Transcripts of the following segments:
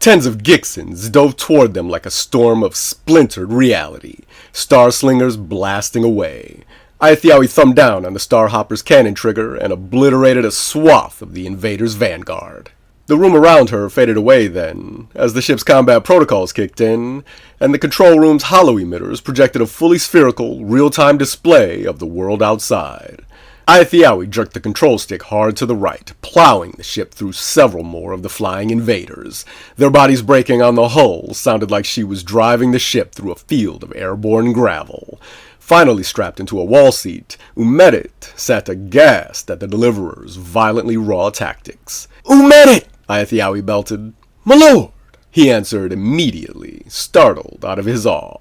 Tens of Gixins dove toward them like a storm of splintered reality, star slingers blasting away. Aethiawi thumbed down on the Starhopper's cannon trigger and obliterated a swath of the invader's vanguard. The room around her faded away then, as the ship's combat protocols kicked in, and the control room's holo emitters projected a fully spherical, real-time display of the world outside. Aethiawi jerked the control stick hard to the right, plowing the ship through several more of the flying invaders. Their bodies breaking on the hull sounded like she was driving the ship through a field of airborne gravel. Finally strapped into a wall seat, Umedit sat aghast at the Deliverer's violently raw tactics. "Umedit!" Aethiawi belted. "My lord!" he answered immediately, startled out of his awe.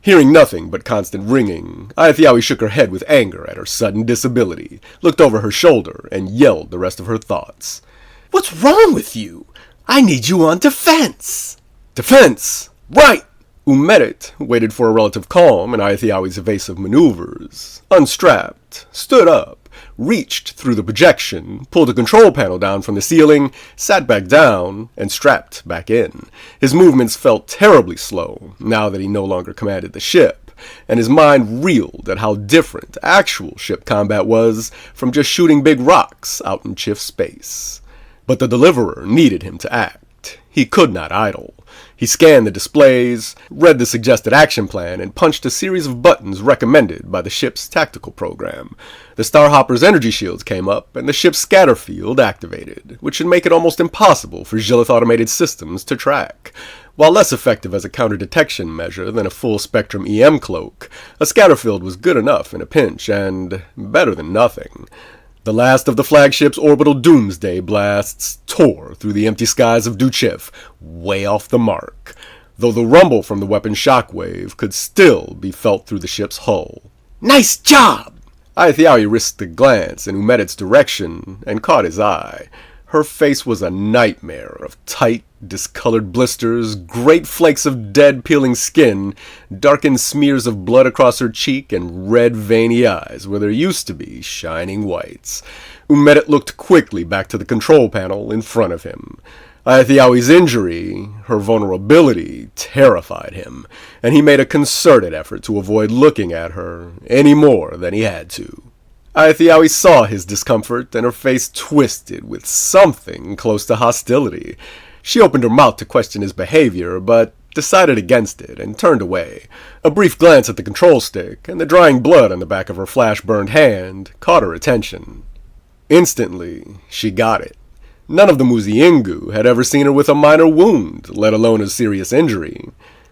Hearing nothing but constant ringing, Aethiawi shook her head with anger at her sudden disability, looked over her shoulder, and yelled the rest of her thoughts. "What's wrong with you? I need you on defense!" "Defense! Right!" Umedit waited for a relative calm in Aethiawi's evasive maneuvers, unstrapped, stood up, reached through the projection, pulled a control panel down from the ceiling, sat back down, and strapped back in. His movements felt terribly slow, now that he no longer commanded the ship, and his mind reeled at how different actual ship combat was from just shooting big rocks out in Chiff space. But the Deliverer needed him to act. He could not idle. He scanned the displays, read the suggested action plan, and punched a series of buttons recommended by the ship's tactical program. The Starhopper's energy shields came up, and the ship's scatter field activated, which should make it almost impossible for Zhilith automated systems to track. While less effective as a counter-detection measure than a full-spectrum EM cloak, a scatter field was good enough in a pinch, and better than nothing. The last of the flagship's orbital doomsday blasts tore through the empty skies of Duchiff, way off the mark, though the rumble from the weapon's shockwave could still be felt through the ship's hull. "Nice job!" Aethiawi risked a glance in Umedit's direction and caught his eye. Her face was a nightmare of tight, discolored blisters, great flakes of dead, peeling skin, darkened smears of blood across her cheek, and red, veiny eyes where there used to be shining whites. Umedit looked quickly back to the control panel in front of him. Aethiawi's injury, her vulnerability, terrified him, and he made a concerted effort to avoid looking at her any more than he had to. Aethiawi saw his discomfort, and her face twisted with something close to hostility. She opened her mouth to question his behavior, but decided against it and turned away. A brief glance at the control stick, and the drying blood on the back of her flash-burned hand, caught her attention. Instantly, she got it. None of the Muziingu had ever seen her with a minor wound, let alone a serious injury.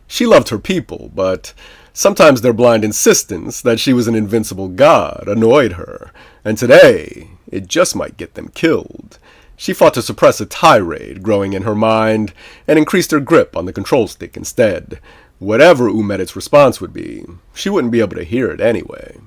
She loved her people, but sometimes their blind insistence that she was an invincible god annoyed her, and today it just might get them killed. She fought to suppress a tirade growing in her mind, and increased her grip on the control stick instead. Whatever Umedit's response would be, she wouldn't be able to hear it anyway.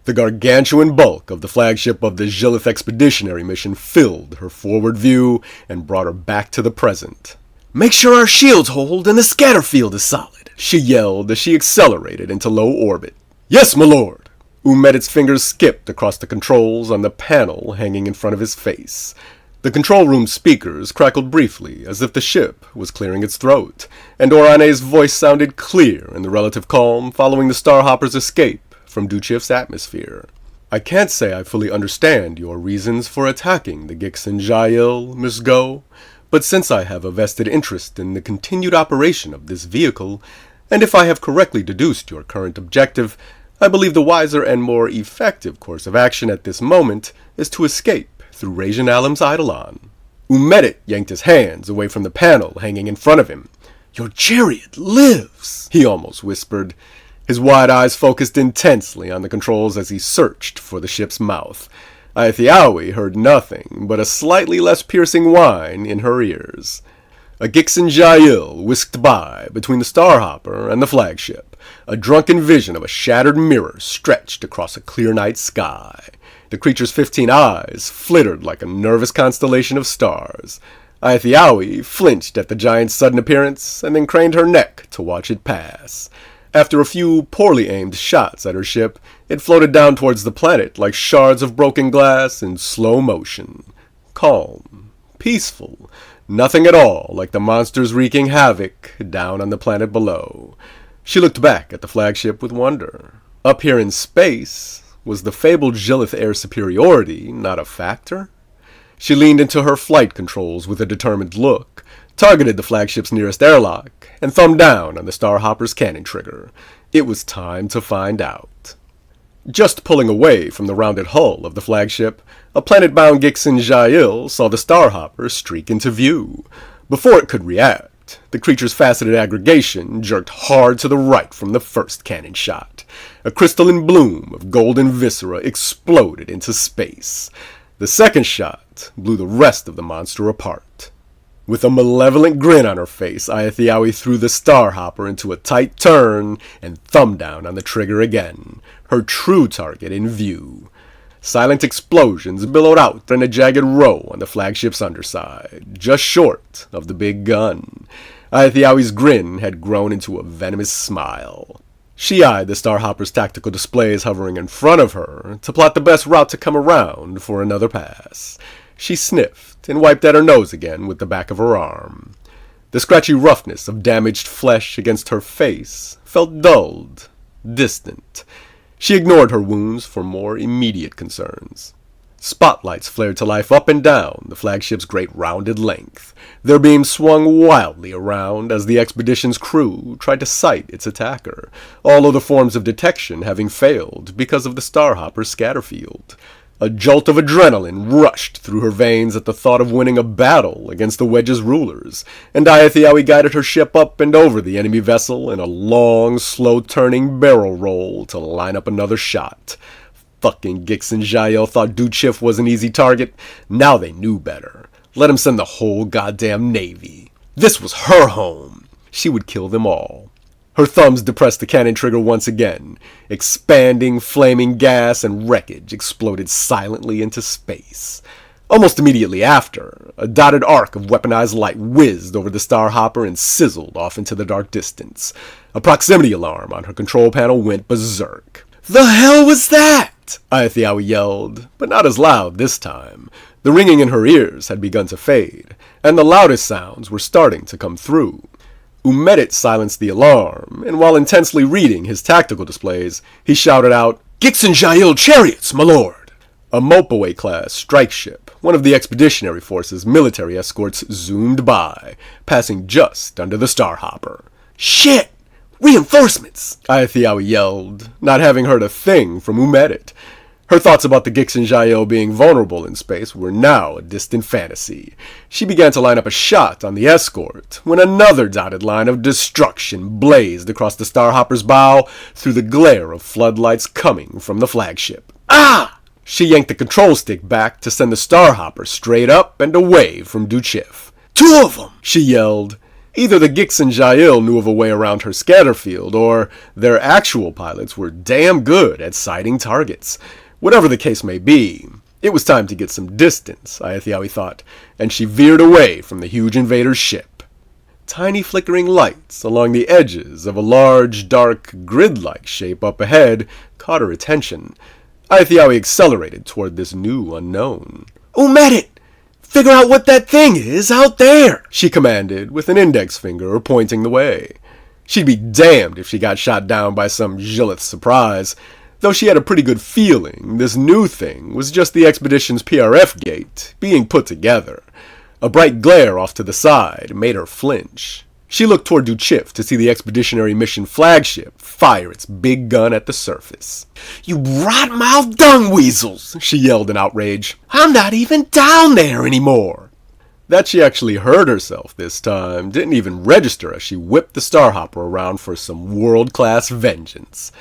The gargantuan bulk of the flagship of the Zhilith expeditionary mission filled her forward view and brought her back to the present. "Make sure our shields hold and the scatter field is solid," she yelled as she accelerated into low orbit. "Yes, my lord!" Umedit's fingers skipped across the controls on the panel hanging in front of his face. The control room speakers crackled briefly as if the ship was clearing its throat, and Orane's voice sounded clear in the relative calm following the Starhopper's escape from Duchiff's atmosphere. "I can't say I fully understand your reasons for attacking the Gixin Jael, Miss Go, but since I have a vested interest in the continued operation of this vehicle, and if I have correctly deduced your current objective, I believe the wiser and more effective course of action at this moment is to escape through Rajan Alam's Eidolon." Umedit yanked his hands away from the panel hanging in front of him. "Your chariot lives," he almost whispered. His wide eyes focused intensely on the controls as he searched for the ship's mouth. Aethiawi heard nothing but a slightly less piercing whine in her ears. A Gixin Jael whisked by between the Starhopper and the flagship, a drunken vision of a shattered mirror stretched across a clear night sky. The creature's 15 eyes flittered like a nervous constellation of stars. Aethiawi flinched at the giant's sudden appearance and then craned her neck to watch it pass. After a few poorly aimed shots at her ship, it floated down towards the planet like shards of broken glass in slow motion. Calm, peaceful, Nothing at all like the monsters wreaking havoc down on the planet below. She looked back at the flagship with wonder. Up here in space, was the fabled Gillith air superiority not a factor? She leaned into her flight controls with a determined look, targeted the flagship's nearest airlock, and thumbed down on the Starhopper's cannon trigger. It was time to find out. Just pulling away from the rounded hull of the flagship, a planet-bound Gixin Jail saw the Starhopper streak into view. Before it could react, the creature's faceted aggregation jerked hard to the right from the first cannon shot. A crystalline bloom of golden viscera exploded into space. The second shot blew the rest of the monster apart. With a malevolent grin on her face, Ayathiawi threw the Starhopper into a tight turn and thumbed down on the trigger again, her true target in view. Silent explosions billowed out in a jagged row on the flagship's underside, just short of the big gun. Ayathiawi's grin had grown into a venomous smile. She eyed the Starhopper's tactical displays hovering in front of her to plot the best route to come around for another pass. She sniffed and wiped at her nose again with the back of her arm. The scratchy roughness of damaged flesh against her face felt dulled, distant. She ignored her wounds for more immediate concerns. Spotlights flared to life up and down the flagship's great rounded length. Their beams swung wildly around as the expedition's crew tried to sight its attacker, all other forms of detection having failed because of the Starhopper's scatterfield. A jolt of adrenaline rushed through her veins at the thought of winning a battle against the Wedge's rulers, and Ayathiawi guided her ship up and over the enemy vessel in a long, slow-turning barrel roll to line up another shot. Fucking Gixin Jael thought Duchiff was an easy target. Now they knew better. Let him send the whole goddamn Navy. This was her home. She would kill them all. Her thumbs depressed the cannon trigger once again. Expanding, flaming gas and wreckage exploded silently into space. Almost immediately after, a dotted arc of weaponized light whizzed over the Starhopper and sizzled off into the dark distance. A proximity alarm on her control panel went berserk. "The hell was that?" Ayathiawi yelled, but not as loud this time. The ringing in her ears had begun to fade, and the loudest sounds were starting to come through. Umedit silenced the alarm, and while intensely reading his tactical displays, he shouted out, "Gixin Jail chariots, my lord!" A Mopaway-class strike ship, one of the Expeditionary Force's military escorts, zoomed by, passing just under the Starhopper. "Shit! Reinforcements!" Ayathiawi yelled, not having heard a thing from Umedit. Her thoughts about the Gixin Jael being vulnerable in space were now a distant fantasy. She began to line up a shot on the escort when another dotted line of destruction blazed across the Starhopper's bow through the glare of floodlights coming from the flagship. Ah! She yanked the control stick back to send the Starhopper straight up and away from Duchiff. "Two of them!" she yelled. Either the Gixin Jael knew of a way around her scatterfield, or their actual pilots were damn good at sighting targets. Whatever the case may be, it was time to get some distance, Ayathiawi thought, and she veered away from the huge invader's ship. Tiny flickering lights along the edges of a large, dark, grid-like shape up ahead caught her attention. Ayathiawi accelerated toward this new unknown. "Umedit! Figure out what that thing is out there!" she commanded, with an index finger pointing the way. She'd be damned if she got shot down by some Gillith surprise. Though she had a pretty good feeling, this new thing was just the expedition's PRF gate being put together. A bright glare off to the side made her flinch. She looked toward Duchiff to see the expeditionary mission flagship fire its big gun at the surface. "You rot-mouthed dung weasels!" she yelled in outrage. "I'm not even down there anymore!" That she actually heard herself this time didn't even register as she whipped the Starhopper around for some world-class vengeance.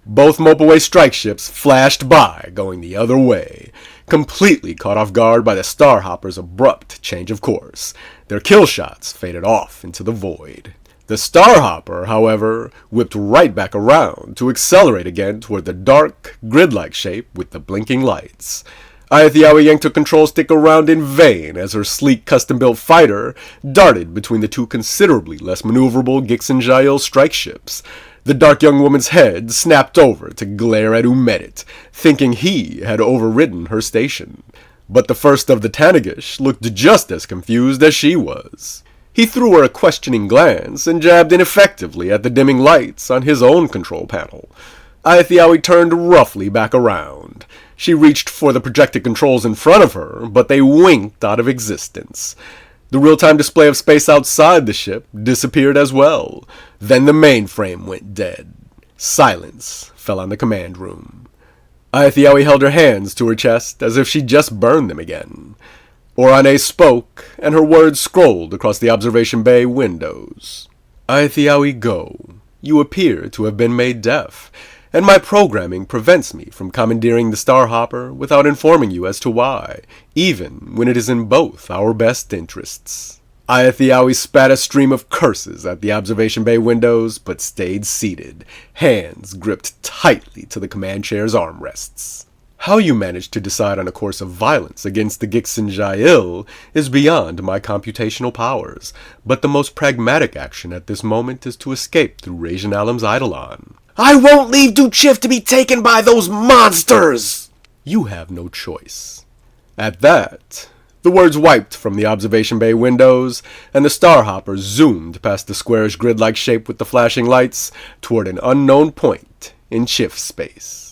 Both Mopaway strike ships flashed by, going the other way, completely caught off guard by the Starhopper's abrupt change of course. Their kill shots faded off into the void. The Starhopper, however, whipped right back around to accelerate again toward the dark, grid-like shape with the blinking lights. Ayathiawi yanked her control stick around in vain as her sleek, custom-built fighter darted between the two considerably less maneuverable Gixin Jael strike ships. The dark young woman's head snapped over to glare at Umedit, thinking he had overridden her station. but the first of the Tanagish looked just as confused as she was. He threw her a questioning glance and jabbed ineffectively at the dimming lights on his own control panel. Aethiawi turned roughly back around. She reached for the projected controls in front of her, but they winked out of existence. The real-time display of space outside the ship disappeared as well. Then the mainframe went dead. Silence fell on the command room. Aethiawi held her hands to her chest as if she'd just burned them again. Orane spoke, and her words scrolled across the observation bay windows. Aethiawi, go. You appear to have been made deaf, and my programming prevents me from commandeering the Starhopper without informing you as to why, even when it is in both our best interests. Aethiawi spat a stream of curses at the observation bay windows, but stayed seated, hands gripped tightly to the command chair's armrests. How you managed to decide on a course of violence against the Gixin Jail is beyond my computational powers, but the most pragmatic action at this moment is to escape through Rajan Alam's Eidolon. I won't leave Duchiff to be taken by those monsters! You have no choice. At that, the words wiped from the observation bay windows, and the Starhopper zoomed past the squarish grid-like shape with the flashing lights toward an unknown point in Chiff space.